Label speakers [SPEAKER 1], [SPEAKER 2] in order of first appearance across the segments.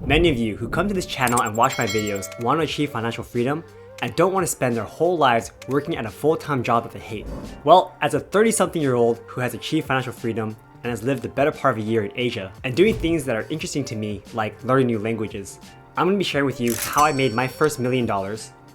[SPEAKER 1] Many of you who come to this channel and watch my videos want to achieve financial freedom and don't want to spend their whole lives working at a full-time job that they hate. Well, as a 30-something-year-old who has achieved financial freedom and has lived the better part of a year in Asia and doing things that are interesting to me like learning new languages, I'm going to be sharing with you how I made my first $1 million,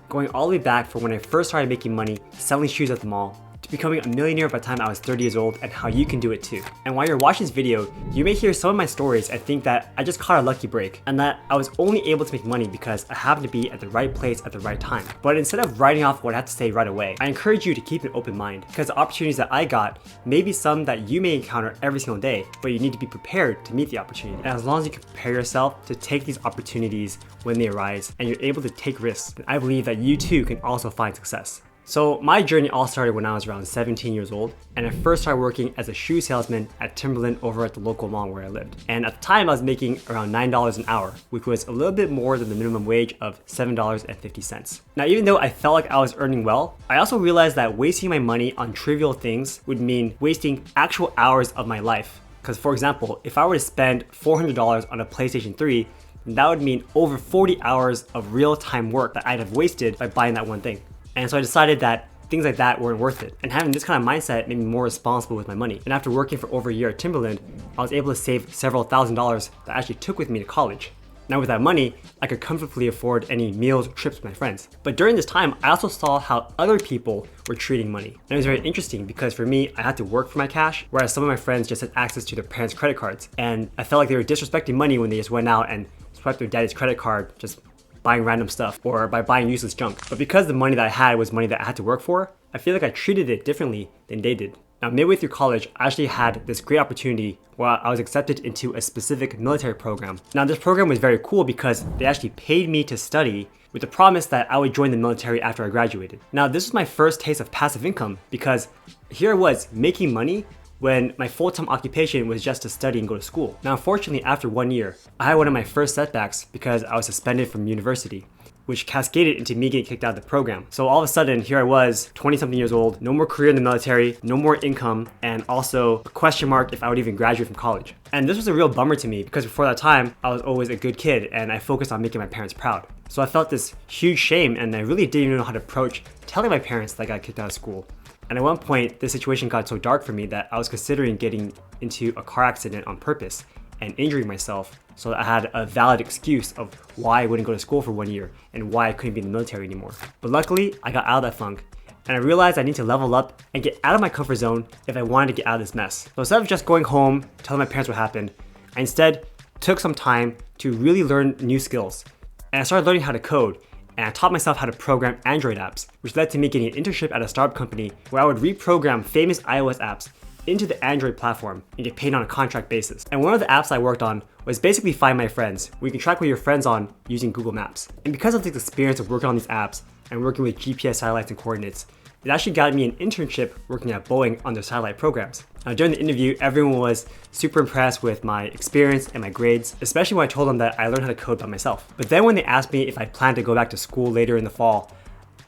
[SPEAKER 1] going all the way back from when I first started making money selling shoes at the mall to becoming a millionaire by the time I was 30 years old, and how you can do it too. And while you're watching this video, you may hear some of my stories and think that I just caught a lucky break and that I was only able to make money because I happened to be at the right place at the right time. But instead of writing off what I have to say right away, I encourage you to keep an open mind, because the opportunities that I got may be some that you may encounter every single day, but you need to be prepared to meet the opportunity. And as long as you can prepare yourself to take these opportunities when they arise and you're able to take risks, then I believe that you too can also find success. So my journey all started when I was around 17 years old, and I first started working as a shoe salesman at Timberland over at the local mall where I lived. And at the time I was making around $9 an hour, which was a little bit more than the minimum wage of $7.50. Now, even though I felt like I was earning well, I also realized that wasting my money on trivial things would mean wasting actual hours of my life. Because for example, if I were to spend $400 on a PlayStation 3, that would mean over 40 hours of real-time work that I'd have wasted by buying that one thing. And so I decided that things like that weren't worth it. And having this kind of mindset made me more responsible with my money. And after working for over a year at Timberland, I was able to save several $1,000s that I actually took with me to college. Now with that money, I could comfortably afford any meals or trips with my friends. But during this time, I also saw how other people were treating money. And it was very interesting because for me, I had to work for my cash, whereas some of my friends just had access to their parents' credit cards. And I felt like they were disrespecting money when they just went out and swiped their daddy's credit card, just buying random stuff or by buying useless junk. But because the money that I had was money that I had to work for, I feel like I treated it differently than they did. Now, midway through college, I actually had this great opportunity where I was accepted into a specific military program. Now, this program was very cool because they actually paid me to study with the promise that I would join the military after I graduated. Now, this was my first taste of passive income because here I was making money when my full-time occupation was just to study and go to school. Now, unfortunately, after 1 year, I had one of my first setbacks because I was suspended from university, which cascaded into me getting kicked out of the program. So all of a sudden, here I was, 20-something years old, no more career in the military, no more income, and also a question mark if I would even graduate from college. And this was a real bummer to me because before that time, I was always a good kid and I focused on making my parents proud. So I felt this huge shame and I really didn't even know how to approach telling my parents that I got kicked out of school. And at one point, the situation got so dark for me that I was considering getting into a car accident on purpose and injuring myself so that I had a valid excuse of why I wouldn't go to school for 1 year and why I couldn't be in the military anymore. But luckily, I got out of that funk and I realized I need to level up and get out of my comfort zone if I wanted to get out of this mess. So instead of just going home, telling my parents what happened, I instead took some time to really learn new skills. And I started learning how to code. And I taught myself how to program Android apps, which led to me getting an internship at a startup company where I would reprogram famous iOS apps into the Android platform and get paid on a contract basis. And one of the apps I worked on was basically Find My Friends, where you can track where your friends on using Google Maps. And because of this experience of working on these apps and working with GPS satellites and coordinates, it actually got me an internship working at Boeing on their satellite programs. Now, during the interview, everyone was super impressed with my experience and my grades, especially when I told them that I learned how to code by myself. But then when they asked me if I planned to go back to school later in the fall,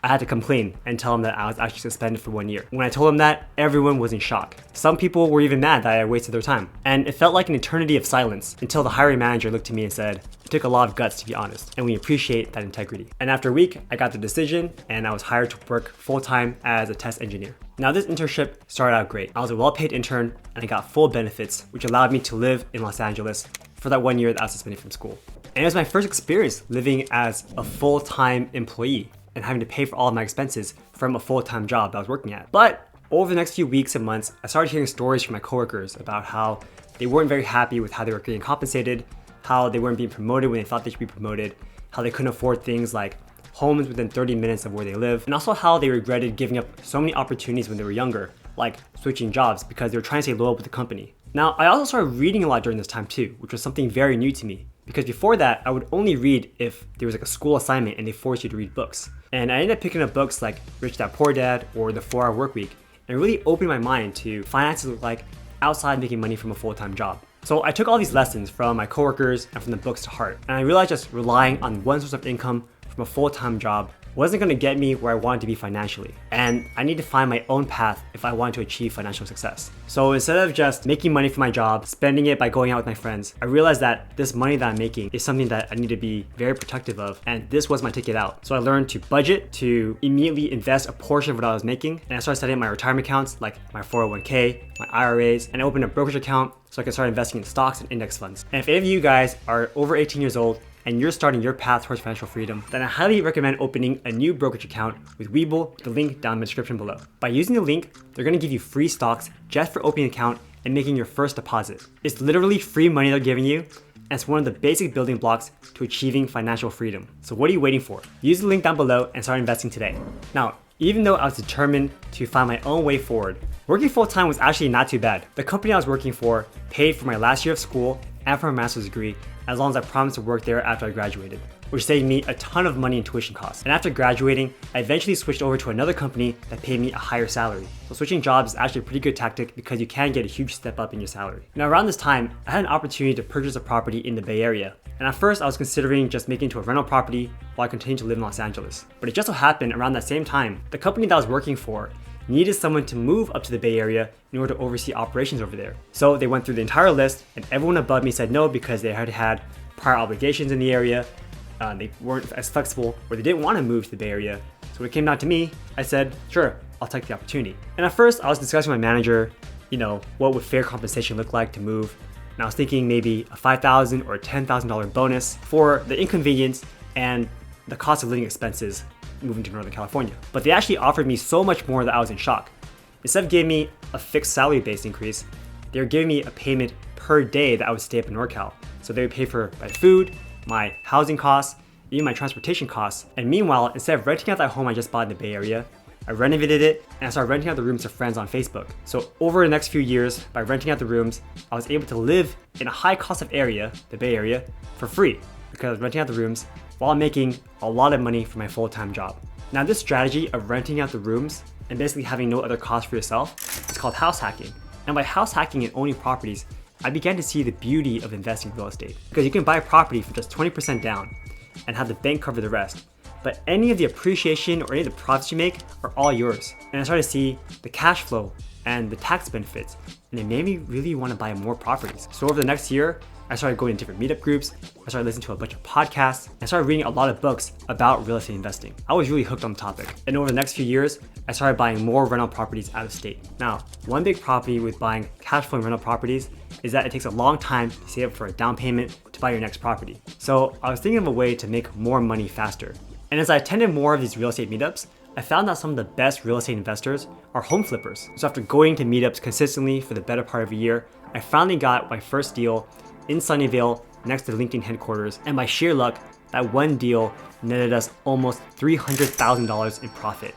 [SPEAKER 1] I had to complain and tell them that I was actually suspended for 1 year. When I told them that, everyone was in shock. Some people were even mad that I wasted their time. And it felt like an eternity of silence until the hiring manager looked at me and said, "It took a lot of guts to be honest, and we appreciate that integrity." And after a week, I got the decision and I was hired to work full-time as a test engineer. Now, this internship started out great. I was a well-paid intern and I got full benefits, which allowed me to live in Los Angeles for that 1 year that I was suspended from school. And it was my first experience living as a full-time employee and having to pay for all of my expenses from a full-time job that I was working at. But over the next few weeks and months, I started hearing stories from my coworkers about how they weren't very happy with how they were getting compensated, how they weren't being promoted when they thought they should be promoted, how they couldn't afford things like homes within 30 minutes of where they live, and also how they regretted giving up so many opportunities when they were younger, like switching jobs because they were trying to stay loyal with the company. Now, I also started reading a lot during this time too, which was something very new to me. Because before that, I would only read if there was like a school assignment and they forced you to read books. And I ended up picking up books like Rich Dad Poor Dad or The 4-Hour Workweek, and it really opened my mind to finances look like outside making money from a full-time job. So I took all these lessons from my coworkers and from the books to heart. And I realized just relying on one source of income from a full-time job wasn't going to get me where I wanted to be financially. And I need to find my own path if I want to achieve financial success. So instead of just making money from my job, spending it by going out with my friends, I realized that this money that I'm making is something that I need to be very protective of. And this was my ticket out. So I learned to budget, to immediately invest a portion of what I was making. And I started setting up my retirement accounts like my 401k, my IRAs, and I opened a brokerage account so I can start investing in stocks and index funds. And if any of you guys are over 18 years old and you're starting your path towards financial freedom, then I highly recommend opening a new brokerage account with Webull, the link down in the description below. By using the link, they're gonna give you free stocks just for opening an account and making your first deposit. It's literally free money they're giving you, and it's one of the basic building blocks to achieving financial freedom. So what are you waiting for? Use the link down below and start investing today. Now, even though I was determined to find my own way forward, working full-time was actually not too bad. The company I was working for paid for my last year of school and for my master's degree, as long as I promised to work there after I graduated, which saved me a ton of money in tuition costs. And after graduating, I eventually switched over to another company that paid me a higher salary. So switching jobs is actually a pretty good tactic because you can get a huge step up in your salary. Now around this time, I had an opportunity to purchase a property in the Bay Area. And at first I was considering just making it into a rental property while I continued to live in Los Angeles. But it just so happened around that same time, the company that I was working for needed someone to move up to the Bay Area in order to oversee operations over there. So they went through the entire list and everyone above me said no because they had prior obligations in the area. They weren't as flexible or they didn't want to move to the Bay Area. So when it came down to me, I said, sure, I'll take the opportunity. And at first I was discussing with my manager, what would fair compensation look like to move. And I was thinking maybe a $5,000 or a $10,000 bonus for the inconvenience and the cost of living expenses moving to Northern California. But they actually offered me so much more that I was in shock. Instead of giving me a fixed salary-based increase, they were giving me a payment per day that I would stay up in NorCal. So they would pay for my food, my housing costs, even my transportation costs. And meanwhile, instead of renting out that home I just bought in the Bay Area, I renovated it and I started renting out the rooms to friends on Facebook. So over the next few years, by renting out the rooms, I was able to live in a high cost of area, the Bay Area, for free because I was renting out the rooms while making a lot of money for my full-time job. Now this strategy of renting out the rooms and basically having no other cost for yourself is called house hacking. And by house hacking and owning properties, I began to see the beauty of investing in real estate because you can buy a property for just 20% down and have the bank cover the rest. But any of the appreciation or any of the profits you make are all yours. And I started to see the cash flow and the tax benefits, and it made me really want to buy more properties. So over the next year, I started going to different meetup groups, I started listening to a bunch of podcasts, and I started reading a lot of books about real estate investing. I was really hooked on the topic. And over the next few years, I started buying more rental properties out of state. Now, one big property with buying cash flowing rental properties is that it takes a long time to save up for a down payment to buy your next property. So I was thinking of a way to make more money faster. And as I attended more of these real estate meetups, I found that some of the best real estate investors are home flippers. So after going to meetups consistently for the better part of a year, I finally got my first deal in Sunnyvale next to the LinkedIn headquarters. And by sheer luck, that one deal netted us almost $300,000 in profit,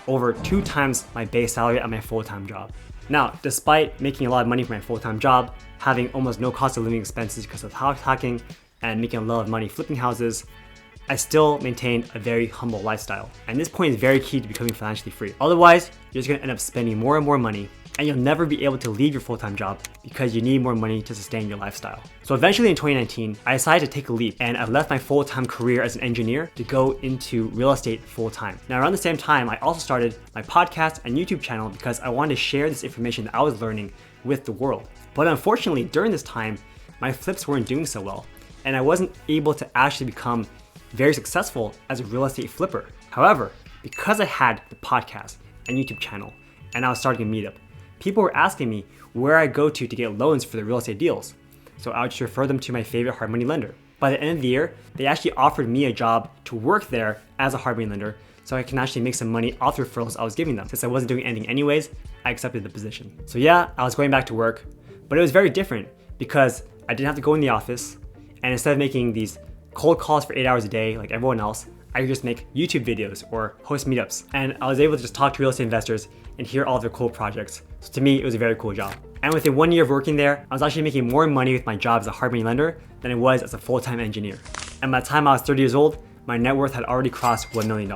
[SPEAKER 1] over 2 times my base salary at my full-time job. Now, despite making a lot of money from my full-time job, having almost no cost of living expenses because of house hacking, and making a lot of money flipping houses, I still maintain a very humble lifestyle. And this point is very key to becoming financially free. Otherwise, you're just gonna end up spending more and more money and you'll never be able to leave your full-time job because you need more money to sustain your lifestyle. So eventually in 2019, I decided to take a leap and I left my full-time career as an engineer to go into real estate full-time. Now around the same time, I also started my podcast and YouTube channel because I wanted to share this information that I was learning with the world. But unfortunately, during this time, my flips weren't doing so well and I wasn't able to actually become very successful as a real estate flipper. However, because I had the podcast and YouTube channel and I was starting a meetup, people were asking me where I go to get loans for the real estate deals. So I would just refer them to my favorite hard money lender. By the end of the year, they actually offered me a job to work there as a hard money lender so I can actually make some money off the referrals I was giving them. Since I wasn't doing anything anyways, I accepted the position. So yeah, I was going back to work, but it was very different because I didn't have to go in the office, and instead of making these cold calls for 8 hours a day like everyone else, I could just make YouTube videos or host meetups. And I was able to just talk to real estate investors and hear all their cool projects. So to me, it was a very cool job. And within 1 year of working there, I was actually making more money with my job as a hard money lender than I was as a full-time engineer. And by the time I was 30 years old, my net worth had already crossed $1 million.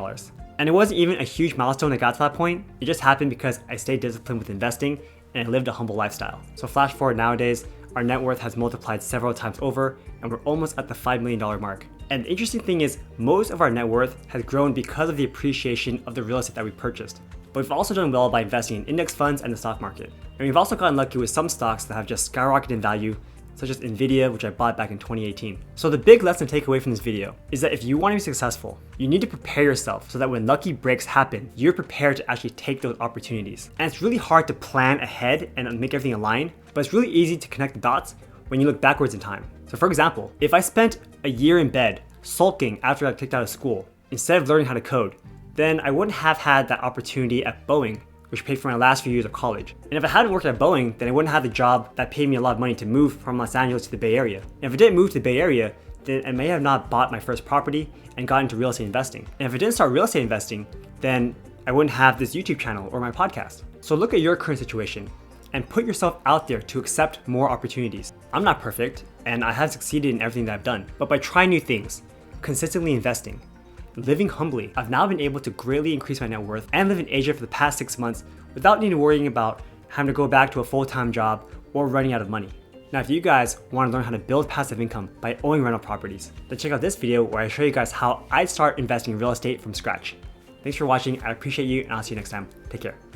[SPEAKER 1] And it wasn't even a huge milestone that got to that point. It just happened because I stayed disciplined with investing and I lived a humble lifestyle. So flash forward nowadays, our net worth has multiplied several times over and we're almost at the $5 million mark. And the interesting thing is, most of our net worth has grown because of the appreciation of the real estate that we purchased. But we've also done well by investing in index funds and the stock market. And we've also gotten lucky with some stocks that have just skyrocketed in value, such as Nvidia, which I bought back in 2018. So the big lesson to take away from this video is that if you want to be successful, you need to prepare yourself so that when lucky breaks happen, you're prepared to actually take those opportunities. And it's really hard to plan ahead and make everything align, but it's really easy to connect the dots when you look backwards in time. So for example, if I spent a year in bed sulking after I got kicked out of school, instead of learning how to code, then I wouldn't have had that opportunity at Boeing, which paid for my last few years of college. And if I hadn't worked at Boeing, then I wouldn't have the job that paid me a lot of money to move from Los Angeles to the Bay Area. And if I didn't move to the Bay Area, then I may have not bought my first property and got into real estate investing. And if I didn't start real estate investing, then I wouldn't have this YouTube channel or my podcast. So look at your current situation and put yourself out there to accept more opportunities. I'm not perfect, and I have succeeded in everything that I've done, but by trying new things, consistently investing, living humbly, I've now been able to greatly increase my net worth and live in Asia for the past 6 months without needing to worrying about having to go back to a full-time job or running out of money. Now, if you guys want to learn how to build passive income by owning rental properties, then check out this video where I show you guys how I start investing in real estate from scratch. Thanks for watching, I appreciate you, and I'll see you next time. Take care.